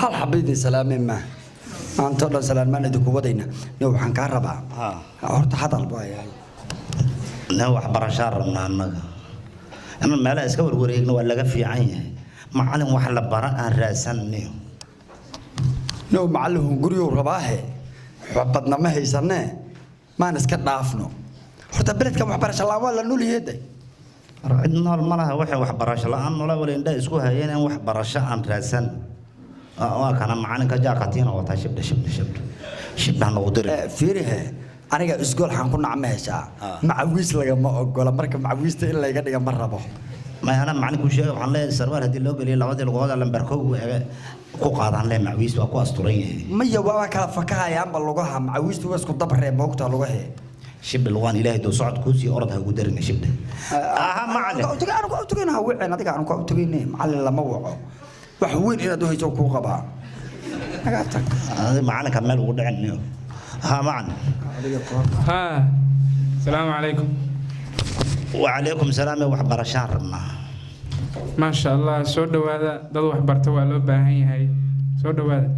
hal xabid salaamay ma أنت الله سلام ما ندك ودينا نو حنكهربا هرت حدا البايع نو حبرشار من النجا أما ما لا إسكور وريقنا ولا في عينه معلم وحلا براء الرأسني نو معلم قريو رباه حبتنا ما هي سنة ما نسكت نعرفنه هرت بلد كم حبرش الله ولا نولي هدي رأينا المرة وحبرش الله أنا ولا ولا إندا إسكوها هنا وحبرش عن رأسن كان معنا كجاكتين أو تشبه شبه نودر فيره أنا جا أسقول حنكون عمهشة مع ويس لقى ما أقول مركب مع ويس إلا يقدر مرة به ما أنا معنا كل شيء عن له السرور هذه اللي قال لي لو هذا الغوض لما بركوا قاعد عن له مع ويس وأكو أسطورية ما يبغى كلا فكها يا عم بلغها مع ويس توس كنت بحر موقت لغها شبه الوان إلهي دو صعد كوسي أرضها قدرنا شبه معنا أنا قلت أنا وعي أنا قلت معلم لما وعوا وحوين إلى دوه يجوا كوكبا أقعدك هذا معنا كمال ودعني معنا السلام عليكم وعليكم السلام وحبر شهر ما شاء الله سود هذا ضد وحبرته ولا باهي هاي سود هذا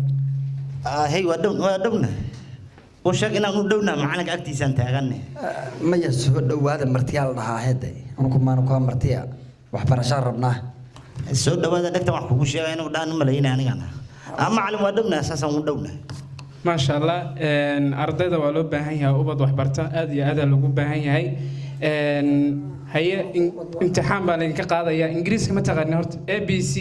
هي ودونا وشكنا ودونا معنا أكتي سنة أغني ما يسود هذا مرتيال لها هذا أنا كمان نكون مرتيال وحبر شهر السود هذا دكتور محبوب شيء أنا ودان ملايين أنا أما على ودونا أساسا ودونا ما شاء الله أرضنا ولا باهي هاي وبض وحبرته هذا اللي جو باهي هاي هي امتحان بالإنك قاعدة يا إنجليز كم تغني هرت ABC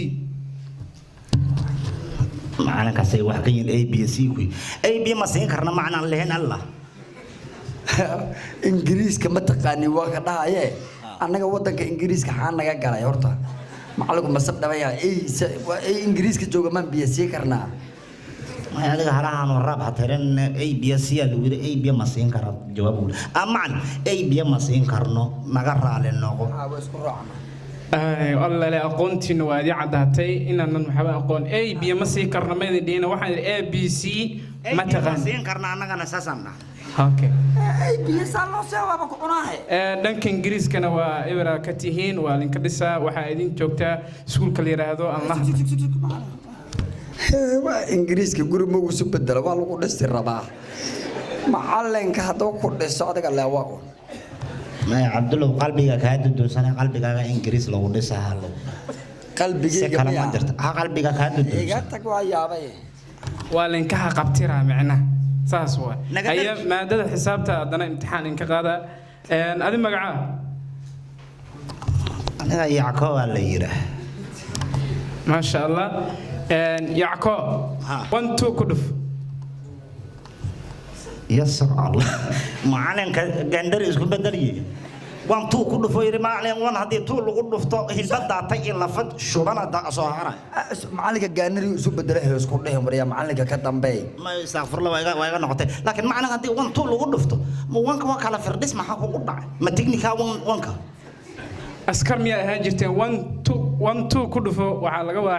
معنا كسي وحكين ABC كوي AB ما سينكرنا معنا اللي هنا الله إنجليز كم تغني وقتها يا أنا قوتك إنجليز كحنا جاي هرتا معلوم مسبب دبيا أي إنجليز كجوجا من BSc كرنا ما هذا هران الرابع ترى ABSc اللي AB ما سينكر جوابه أمان AB ما سينكرنا نقرأ على النقو والله لا أقونتي نوادي عداتي إن أنا محب أقون AB ما سينكرنا ما يدينا واحد ABC ما تغني سينكرنا أنا كنا أساسنا أوكي AB سالو سوا بكوناه دنك إنجليز كنا وإبرة كتيهين والإنكدسة وحايدين جوكتا سكول كليرة هذا الله إنجليز كجوري مو سبدل والله كودست الرباح معلن كهدو كودست هذا قال لا واقول ما عبد الله قلبي كهاد دوسنا قلبي كهاد إنجليز لو دست هالو قلبي سكلا ما درت قلبي كهاد دوسنا إيه قلتك ويا بيه والإنكها قبتيرها معنا ساسوا هي ما دل حسابته أدنى امتحان إنك قاعدة هذه مقعة أنا يعقوب اللي يره ما شاء الله يعقوب 1 2 كدف يسر الله معنا كجندر يسكون بدري 1 2 كدف يري معنا 1 هذه طول كدف تو هيدا تاي إلا فد شبنا دا صهارة معلك جانري يسوق بدره يسكون لهم بريا معلك كتم بي ما يستغفر الله وياك نقطة لكن معنا هذه 1 2 كدف تو مو 1 كوا كلا فردس ما حكوا قطع ما تكنيكا 1 كا أسكر مياه هاجرتين 1 2 كدف وعلى جوا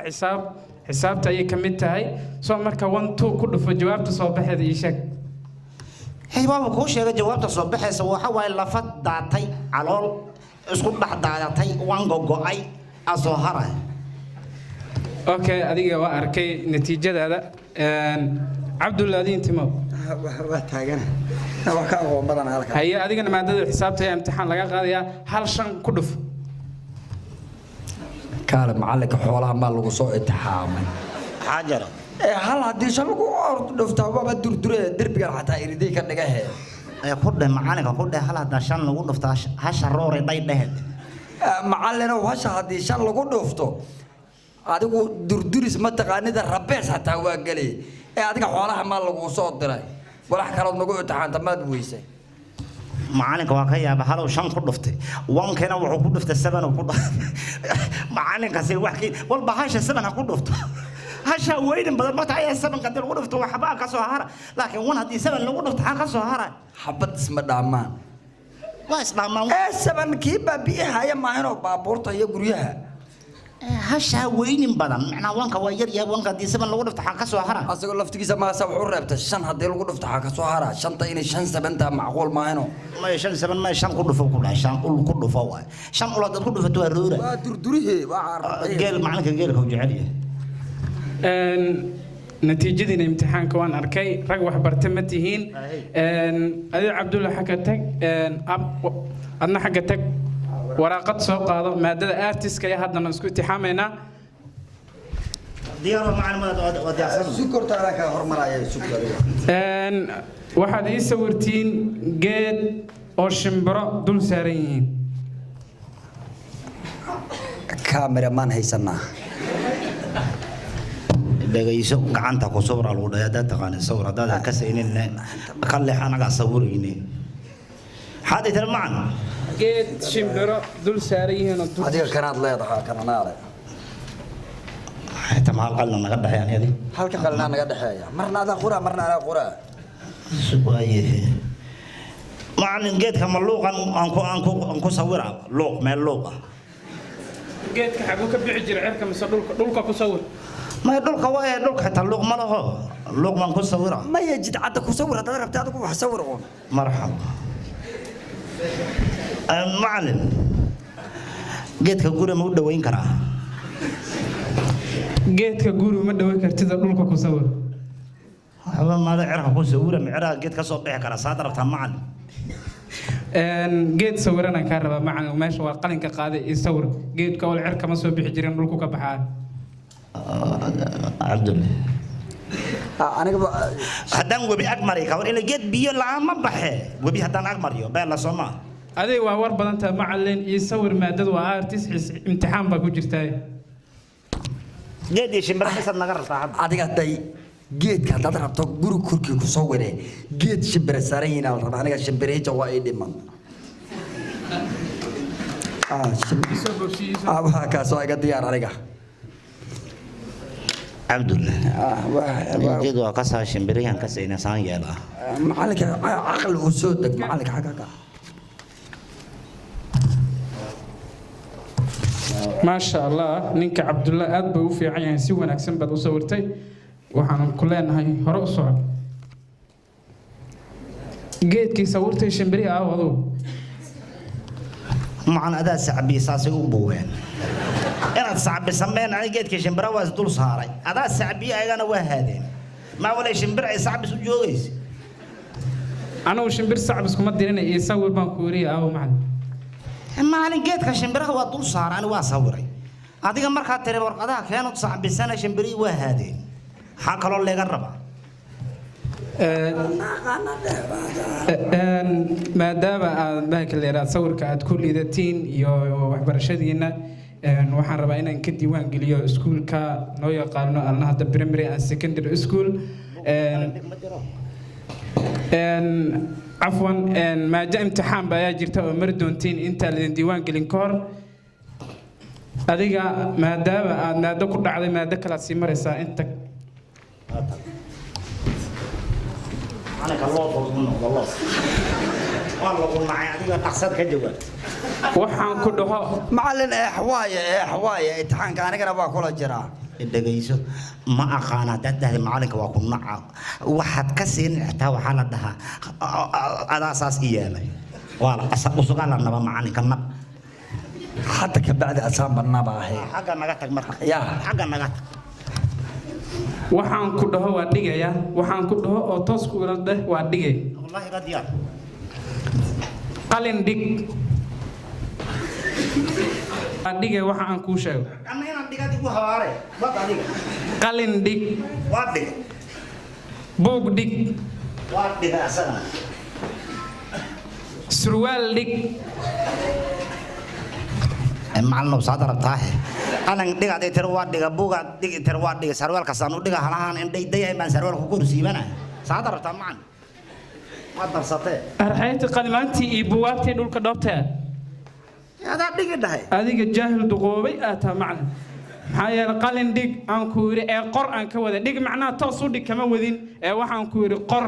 حسابته أي كمية هاي سو مركا 1 2 كدف جوابته صوب هذا يشك هي بابا كوش هذا جوابته صوب بحث وحوى لفت داتي على اسكت بعد داتي 1 جو أي أظهره أوكي أديك وأركي نتيجة هذا عبد الله دين تمام واتاجنا وكأنه بدنا هلك هي أديك أنا ما أدري حسابته امتحان لقى قاضي هل شن كدف كان معلك حولها ما لو سو اتحام حاجة هل هدي شن لو دفتها بابا دربي حتى يريدي كدغه كود معانا كود هل هذا شان لو دفتها هشرور داي دهد معلنا وهش هدي شن لو دفتو adigu durduris ma taqaanida rabees hataa waa galay adiga xoolaha ma lagu soo diray walax kale oo nagu imtixaanta maad weysay معلك واقعي أبى هلا وشان كل دفتة وان كنا وعقود دفتة السبن وكل معلك هسير وحكي والله هاش السبن هكون دفتة هاش وين بدل ما تعيا السبن قدر ودفتة وحباء كسوهارة لكن وان هدي السبن لو دفتة حاجة سوهارة حبت اسم دامان ما اسمع ما السبن كيبا بيها يا ما هنا بابورتا يجريها هاش وين بدل معنا وان كواير يا وان هدي السبن لو دفتة حاجة سوهارة أصل لفتي زمان سبع ربط الشن هدي لو دفتة حاجة سوهارة شن تيني شن سبن تا معقول ما هنا ما يشان سبن ما يشان كله فوق كله شان كله فوق شان أولاد كله في توارورة دردريه وعار قال معلك قال هو جعليه natiijadiina imtixaanka waan arkay rag wax barta ma tihiin adiga cabdulla xagga tag adna xagga tag waraaqad soo qaado maadada artiska iyo haddana isku imtixaamaynaa diyaar macluumaad oo diyaarsan sukortaada ka hormaraya sukariga waxaad ii sawirtiin geed oo shimbiro dul saaran yihiin cameraman haysanaa dhagayso gacanta ku sawir lagu dhayaa taqaan sawir hadaad ka saynin ka leexanaga sawirayni hada tar macna geed shimbiro dul saaran yihiin oo adiga kanaad leedahay kananaale حتى مع القلنا نقدر يعني هذه هل كقلنا نقدر حياة مرنا هذا قرى مرنا هذا قرى سبايه مع ان جيت كم اللوق انكو صورها لوق ما اللوقه جيت كحقوك بيعجر عركه دولك كصور ما دولك واي دولك حتى اللوق ما له اللوق ما انكو صورها ما يجد عندك كصور هذا ربت هذا كو حصورهم مرحبا معلم جيت كغوري ما ودوين كرا geedka guri ma dhaw kartida dhulka ku sawir haba ma cirka ku sawira micraha geed ka soo bixi kara saad rabtaa macallin geed sawirana ka raba macallin meesha waa qalinka qaaday ee sawir geedka wal cirka ma soo bixi jirin dhulku ka baxaa abdullah aniga haddaan webi agmari ka war in geed biyo la ma baxe webi haddaan agmariyo baa la soomaa aday waa war badan tahay macallin iyo sawir maadada waa artist imtixaan ba ku jirtay geed shimbir xisad naga rabtaa adiga day geedka dad rabto guri kurki ku soo ware geed shimbir saaran la rabaa aniga shimbireyja waa ay dhiman waa ka soo iga diyaar aniga abdullah geed waa ka saa shimbiriyan ka sayna saan yeela macallinka aqal u soo dag macallinka xaga ما شاء الله نينك عبد الله أدب وفي عين سوى نكسم بدو صورتي وحنا كلنا هاي هرق صور جيت كي صورتي شمبري وضو معنا أداة سعبي ساسي وبوين أنا سعبي سمين أنا جيت كي شمبرا واز دول صاري أداة سعبي أنا وهذين ما ولا شمبرا سعبي سجوجيس أنا وشمبر صعب بس كم تدرين يصور بانكوري أو معنا maalin geedka shimbiraha waa dul saaran waa sawiray adiga marka tire warqadaha keenad saxbisana shimbiri waa haadeen waxa kale laga rabaa maadaama aad baahka leeyahay sawirka aad ku liidatiin iyo waxbarashadiina waxaan rabaa inaan ka diiwaan geliyo iskuulka noo yaqaano alnahda primary and secondary school عفوا ما جاء امتحان بيا جرت ومر دونتين انت اللي ديوان قلين كور اديغا ما دابا ما دكو دعدي ما دكلا سي مريسا انت انا كالله والله والله قلنا معي اديغا تقصد كجواب waxaan ku dhaho macallin xawaaye imtixaanka anigana waa kula jiraa dhagayso ma aqaana dadda macallinka waa ku naca waxaad ka siin xitaa waxa la dhahaa adaasaas iyaalay wala usugan la naba macallinka nab hatta ka bacda asaan banaba ahay xaga naga tag marka ya xaga naga tag waxaan ku dhaho waa dhigaya waxaan ku dhaho oo toos ku dhah waa dhigay wallahi qadiya qalin dhig dhigay waxa aan ku sheego anna dhigadi ku hawaare wad adiga qalin dhig wad dhig buug dhig wad dhig asana surwaal dhig macallin saad rabtaa alan dhigadi tir wad dhiga buuga dhig tir wad dhiga sarwaalka saan u dhiga halahan in day baan sarwaalka ku kursiibana saad rabtaa macallin wad darsatay arxayta qalimaantii iyo buugaagtii dhulka dhoobtay هذا دقيقة ده. هذيك الجاهل دقوبي أتى معنا. هاي القلن دق أنكوري قرآن كوذا دق معناه تصود كما وذين واحد أنكوري قر.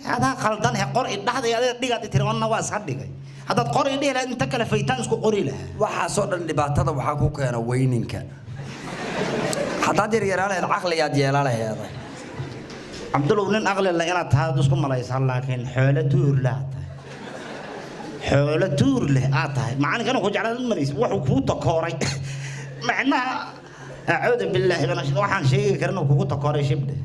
هذا خلطان قر ده هذا دقيقة ترى نواس هذا هذا قر ده لا أنت كلا فيتان سكو قري له. waxa soo dhan dhibaatada waxa ku keena weyninka hadaa dir yaraale aqliyaad yeelalaheeda Abdullah nin aqli la inaad tahay isku malaysan laakiin xoolo tuur la xoolo tuur leh aad tahay macallinkana ku jeclaan maris wuxuu ku takooray macnaha أعوذ بالله من الشيطان waxaan sheegi karnaa kugu takoray shibde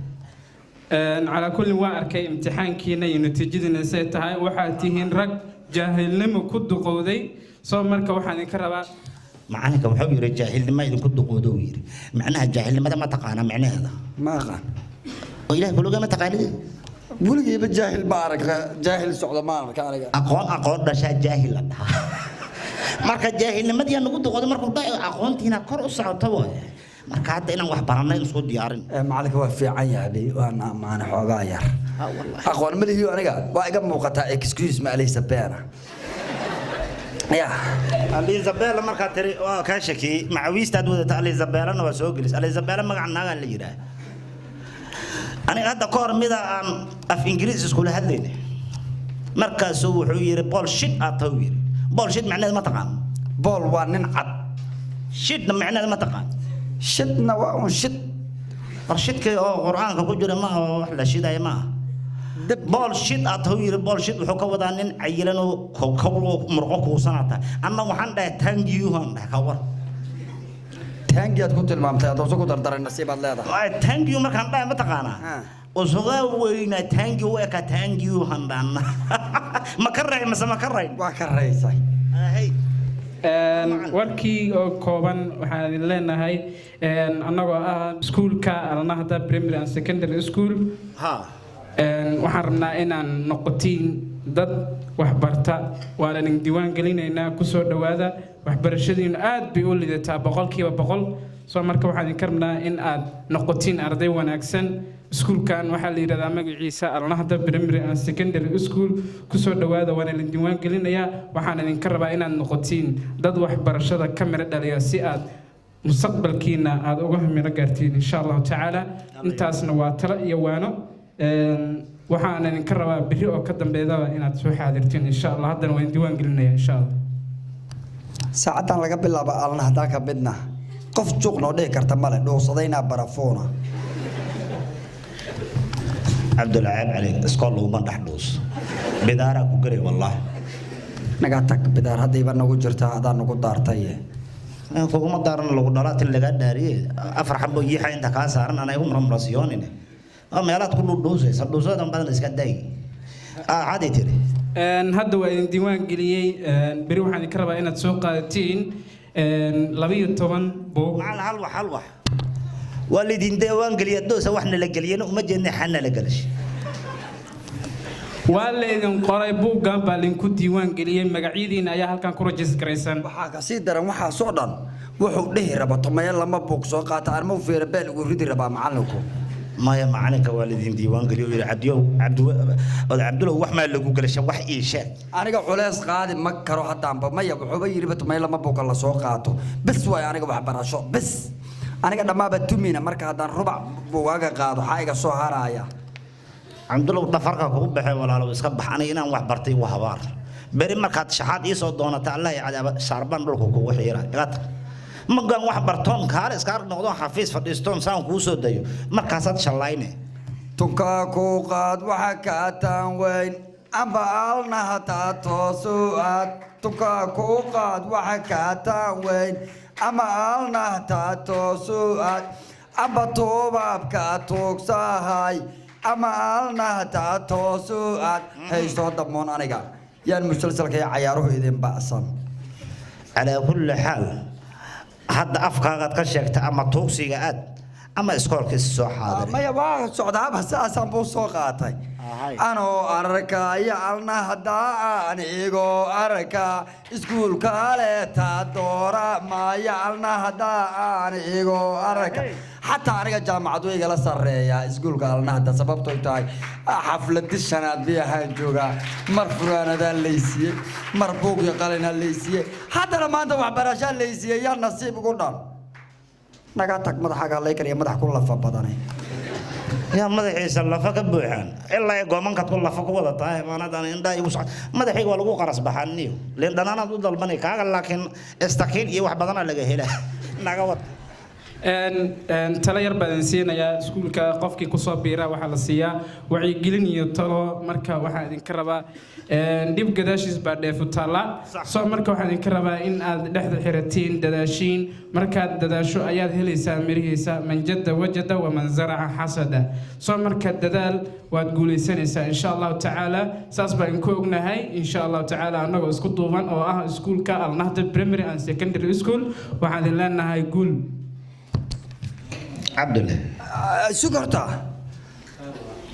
على كل واركي امتحان كينا ينتجدنا سيتها وحاتهن رج جاهل لما كد قودي صار مركب وحنا كربا معانك وحب يرى جاهل لما إذا كنت قودوير معناها جاهل لما ما تقانا معناه هذا ما قال وإله بلوغا ما تقاني بقول لك جاهل بارك جاهل سعود ما كان أقول رشا جاهل marka jaahilnimada yaa nagu doqoday markuu dhaay aqoontiina kor u socoto marka hadda inaan wax baranay soo diyaarin macalinka waa fiican yahay waana maana xoogaa yar aqoon ma lihiyo aniga waa iga muuqataa excuse ma alaysa beena ya Elizabeth marka tiri waa ka shaki macawiistaad wadata Elizabeth waa soo gelis Elizabeth magacnaaga la yiraahdo aniga hadda koor mida aan af Ingiriis isku hadlaynay markaas wuxuu yiri bullshit atawir bullshit macnaheedu ma taqaan bol waa nin cad shitna macnaheedu ma taqaan shitna waa un shit warshidka oo quraanka ku jira ma wax la shiday ma bullshit atawir bullshit wuxuu ka wadaa nin cayilan oo kowlo murqo ku sanata anna waxaan dhahay thank you han ka war thank you aad ku tilmaamtay aad soo ku dardaray nasiib aad leedahay thank you markaan dhahay ma taqaana وصغار وين thank you وك thank you هندان ما كرر ما كرر وكرر صح هاي warkii oo kooban waxaan leenahay annagoo ah iskuulka alnahda primary and secondary school waxaan rabnaa inaan noqotiin dad wax barta waana idin diiwaan gelinaynaa ku soo dhawaada waxbarashadiinu aad bay u lidataa 100% soo marka waxaan idin rabnaa in aad noqotiin arday wanaagsan iskuulkan waxaa la yiraahdaa magaciisa alnahda primary and secondary school ku soo dhawaada waana idin diiwaan gelinayaa waxaan idin ka rabaa inaad noqotiin dad waxbarashada ka mira dhaliya si aad mustaqbalkiina aad uga miro gaartiin insha Allah taala intaasna waa talo iyo waano waxaan idin ka rabaa biri oo ka dambeeyada inaad soo xaadirtiin insha Allah haddana waan diiwaan gelinayaa insha Allah saacadan laga bilaabo alnahda ka midna qof juqno dhig karta male dhoosadayna barafoona عبد العاب عليك اسكول لو ما دحدوس بدارا ku garay والله naga tag bidaar hadii ba nagu jirta adaa nagu daartay kuma daaran lagu dhalaat laga dhaariye afar xabo yixa inta ka saaran anay umar marasiyoonine meelaad ku dhuusaysa dhuusadan badan iska day caadi tiri hadda waa idin diiwaan geliyay bari waxaan idin ka rabaa inaad soo qaadatiin 12 buug hal wax والدين ديوان قليا دوسة وإحنا لقلينا وما جينا حنا لقلش. والدين قريبو جنب لينكو ديوان قليا مقعدين أيها كان كروجس كريسان. وحاجة سيدر وحا صعدا وحو ده ربط ما يلا ما بوك سوقات أرمو في ربال وريد ربا معلكم. ما يا معلك والدين ديوان قليا عبد الله وحما لقو قلش وح إيشاء. أنا قاعد قاعد مكرو حتى عم ما يبغى حبي ربط ما يلا ما بوك الله سوقاته بس ويا أنا قاعد براشو بس. aniga dhamaaba tumina marka hadaan rubac buugaga qaado xayga soo haraya Abdullah dafarka ku baxay walaalo iska baxanay inaan wax bartay wax habaar bari markaad shaxaad ii soo doonata Allah ya cadaab sharban dhulku kugu xiira igat magan wax bartoon kaar iska noqdo xafiis fadhiistoon saan ku soo dayo markaasaad shalayne tunka ku qaad waxa ka taan weyn amba alna hata toosuad tunka ku qaad waxa ka taan weyn ama alna tatosuad aba toobabka toogsahay ama alna tatosuad hay soo damoon aniga yaan musalsalka ciyaaruhu idin baasan ala kulli hal hadda afkaaga ka sheegta ama toogsiga aad ama iskoolka soo xaadir ma yaba socdaaba saasan buu soo qaatay ano arka ya alna hada anigo arka iskuulka le ta doora ma ya alna hada anigo arka hatta aniga jaamacadu igala sareeya iskuulka alna hada sababtoo tahay xaflad shanaad biyahan jooga mar furaanada leeysiye mar buug qalina leeysiye hadda maanta wax barasho leeysiye ya nasiib ugu dhan naga tag madaxaaga la kariya madax ku lafa badanay يا مدحيس اللفة كبوحان إلا يقومن كتقول لفة كوضة طاي ما ندان إندا يوسع مدحي والقو قرص بحنيو لأن أنا ضد البني كاغل لكن استكين يوح بدنا لقى هلا نقوت tala yar baan siinayaa iskuulka qofkii ku soo biira waxa la siiyaa wacyigelin iyo talo marka waxa idinka rabaa dib gadaashiis baa dheefu taala soo marka waxa idinka rabaa in aad dhexda xiratiin dadaashiin markaad dadaasho ayaad helaysaa mirihiisa man jadda wajada wa man zaraca xasada soo marka dadaal waad guulaysanaysaa insha Allah taala saas baan ku ognahay insha Allah taala anagoo isku duuban oo ah iskuulka Al Nahda Primary and Secondary School waxaan leenahay guul عبد الله سكرتا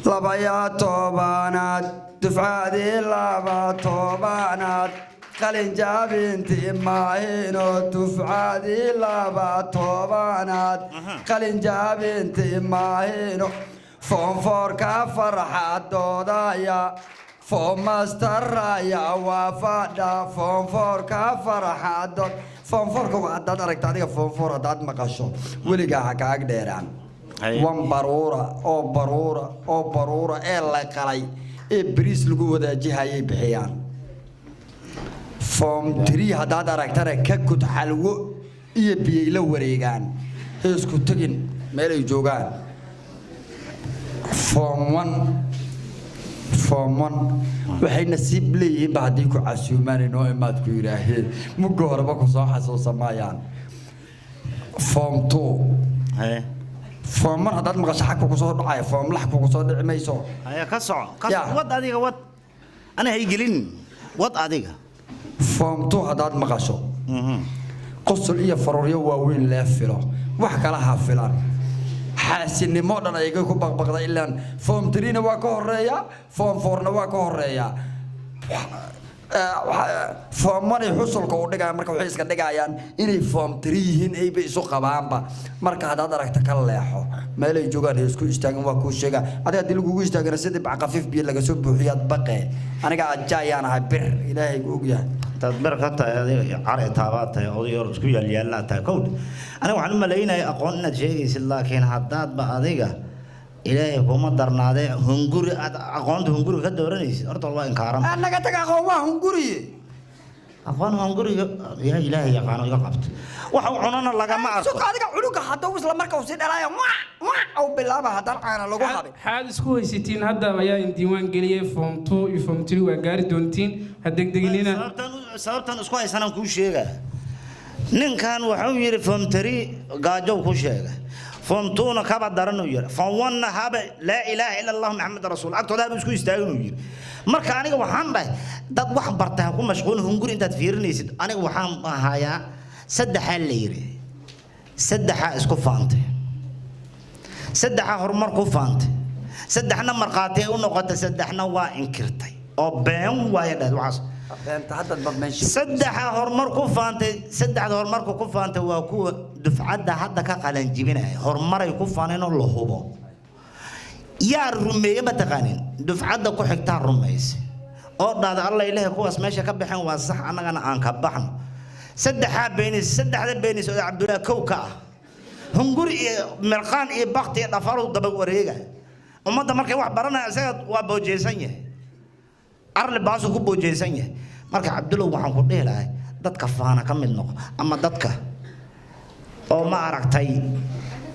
لبايا توبانات دفعاتي لبا توبانات قلن جابنتي ماهينو دفعاتي لبا توبانات قلن جابنتي ماهينو فون فوركا فرحات دودايا فون ماستر يا وفادا فون فوركا فرحات دود فون فوركا وعداد أركتادي فون فور عداد مقاشو ولقا حكاك ديران وان برورة أو برورة أو برورة إلا قلي إبريس لقو ودا جهاي بحيان فون تري عداد أركتادي كاكوت حلو إيبي لوريغان هيسكو تجين ميلي جوغان فون وان فومن waxay nasiib leeyihiin baadii ku casuumaan inoo imaad ku yiraahdeen mugo horeba ku soo xasuusamayaan form 2 form hadaad maqasho xaq ku soo dhacay form lax ku soo dhicmayso هيا كسع wad adiga wad ana hay gelin wad adiga form 2 hadaad maqasho qosol iyo farooryo waaweyn la filo wax kala ha filan xaasinimo dhan ay ku baqbaqda ilaa form 3 waa ka horeeya form 4 waa ka horeeya form 1 xusulka u dhigay marka waxay iska dhigayaan inay form 3 yihiin ay bay isu qabaanba marka hadaad aragta ka leexo meel ay joogaan ay isku istaagan waa ku sheega adiga dil ugu istaagana sidii bac qafiif biyo laga soo buuxiyaad baqee aniga ajaayaan ahay bir ilaahay uu og yahay تدبر كتا عري تابات أو اسكو يلا تاكود أنا وحنا ملايين أقولنا شيء لكن حداد بعديها إلهي هم درنا ده هنغوري أقولنا هنغوري كدورنيس أرد الله إنكارم أنا كتك أقوى هنغوري أقول هنغوري يا إلهي يا قانون يقبض وحنا لقى ما سو قاعد علوك حتى وصل مركز وسيد على أو بالله هذا أنا لقوا هذا حال سكوي ستين هذا ويا ديوان قليه فهم 2 يفهم 3 وقاري دونتين هدك دقيقين sababtan isku haysanaan ku sheega ninkan wuxuu yiri fomtari gaajo ku sheega fomtuna ka badaran uu yiri fomwana haba la ilaaha illa allah muhammad rasuul agtooda isku istaagan uu yiri marka aniga waxaan dhahay dad wax bartay ku mashquul hunguri intaad fiirinaysid aniga waxaan ahayaa saddex la yiri saddexa isku faantay saddexa horumar ku faantay saddexna marqaatay u noqotay saddexna waa inkirtay oo been waayay waxaas saddexa horumar ku faantay saddexda horumarku ku faantay waa kuwa dufcadda hadda ka qalan jibinay horumaray ku faaneen oo la hubo yaa rumeeyay ma taqaanin dufcadda ku xigtaa rumeysay oo dhaada Allah ilaahay kuwaas meesha ka baxeen waa sax annagana aan ka baxno saddexda beenis oo Cabdullaahi Kowka ah hunguri iyo mirqaan iyo baqti iyo dhafaru daba wareega ummadda markay wax baranayaan isaga waa boojeysan yahay arle baasu ku boojeysan yahay marka Cabdullaahi waxaan ku dheelahay dadka faana ka mid noqo ama dadka oo ma aragtay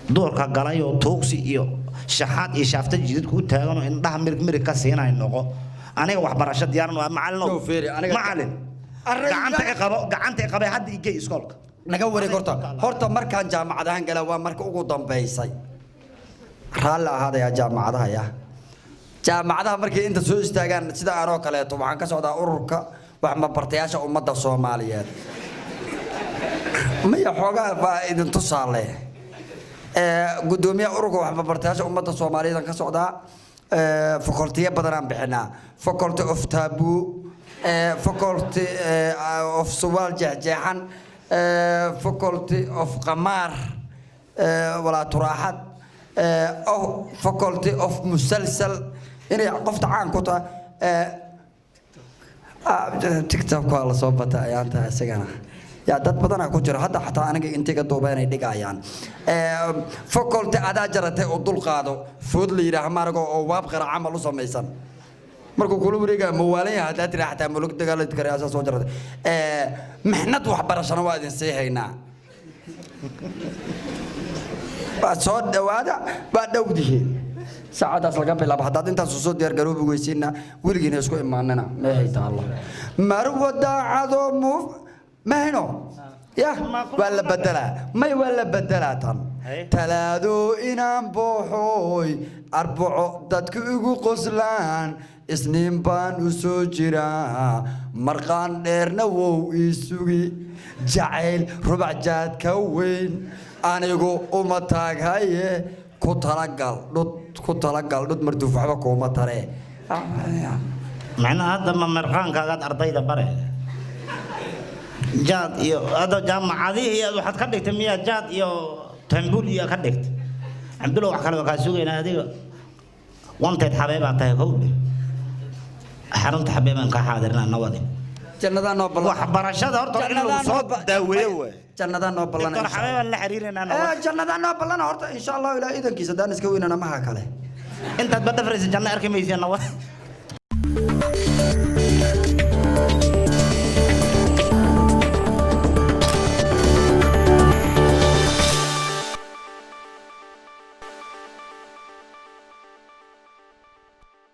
doorka galay oo toogsi iyo shaxaad iyo shaafta jidid ku taagan oo indhaha mirig ka siinay noqo aniga wax barasho diyaaran waa macallin gacanta qabo hadda igay iskoolka naga wareeg horta markaan jaamacadahan gala waa marka ugu dambeysay raala ahaadaya jaamacadaha ya jaamacadaha markay inta soo istaagaan sida aan oo kale waxaan ka socdaa ururka wax ma bartayaasha ummadda Soomaaliyeed ma ya xogaa baa idin tusaale gudoomiyaha ururka wax ma bartayaasha ummadda Soomaaliyeed ka socdaa faculty badan aan bixinaa faculty of taboo faculty of suwal jahjahan faculty of qamar wala turaaxad faculty of musalsal inay qofta caan ku tahay TikTok wala soo bata ayaanta isagana ya dad badan ku jira hadda xataa aniga intiga doobanay dhigayaan faculty ada jaratay oo dul qaado food la yiraahdo maargo oo waab qara amal u sameeysan markuu kula wareega mawaalaya hada tira xataa mulug dagaalad kariyaasa soo jaratay mihnad wax barashana waa idin sii haynaa soo dhawaada baa dhowdihiin saacadaas laga bilaabo haddaad intaas soo diyaar garoobi weysiina weligiina isku imaanana meehay taalla marwa daacado muuf mahino ya waa la bedelaa may waa la bedelaa tan talaado inaan booxooy arbaco dadku igu qoslaan isniin baan u soo jiraa marqaan dheerna wow ii sugi jacayl rubac jaad ka weyn anigu uma taaghaye ku talagal dhud marduuf waxba kuuma tare macnaha hadda ma marqaankaaga ardayda bare jaad iyo hada jaamacadihii waxaad ka dhigtay miyaa jaad iyo tambul iyo ka dhigtay cabdulla wax kale waa kaa sugaynaa adiga wanteed xabeebaa tahay howdhe xarunta xabeebaan ka xaadirnaa nawadi jannada noo ballan waxbarashada horta in lagu soo daaweeyo way jannada noo ballan doctor xabeebaan la xiriirinaa nawadi jannada noo ballan horta insha Allah ilaa idankiisa daan iska weynana maha kale intaad badafraysa janna arkamaysa nawadi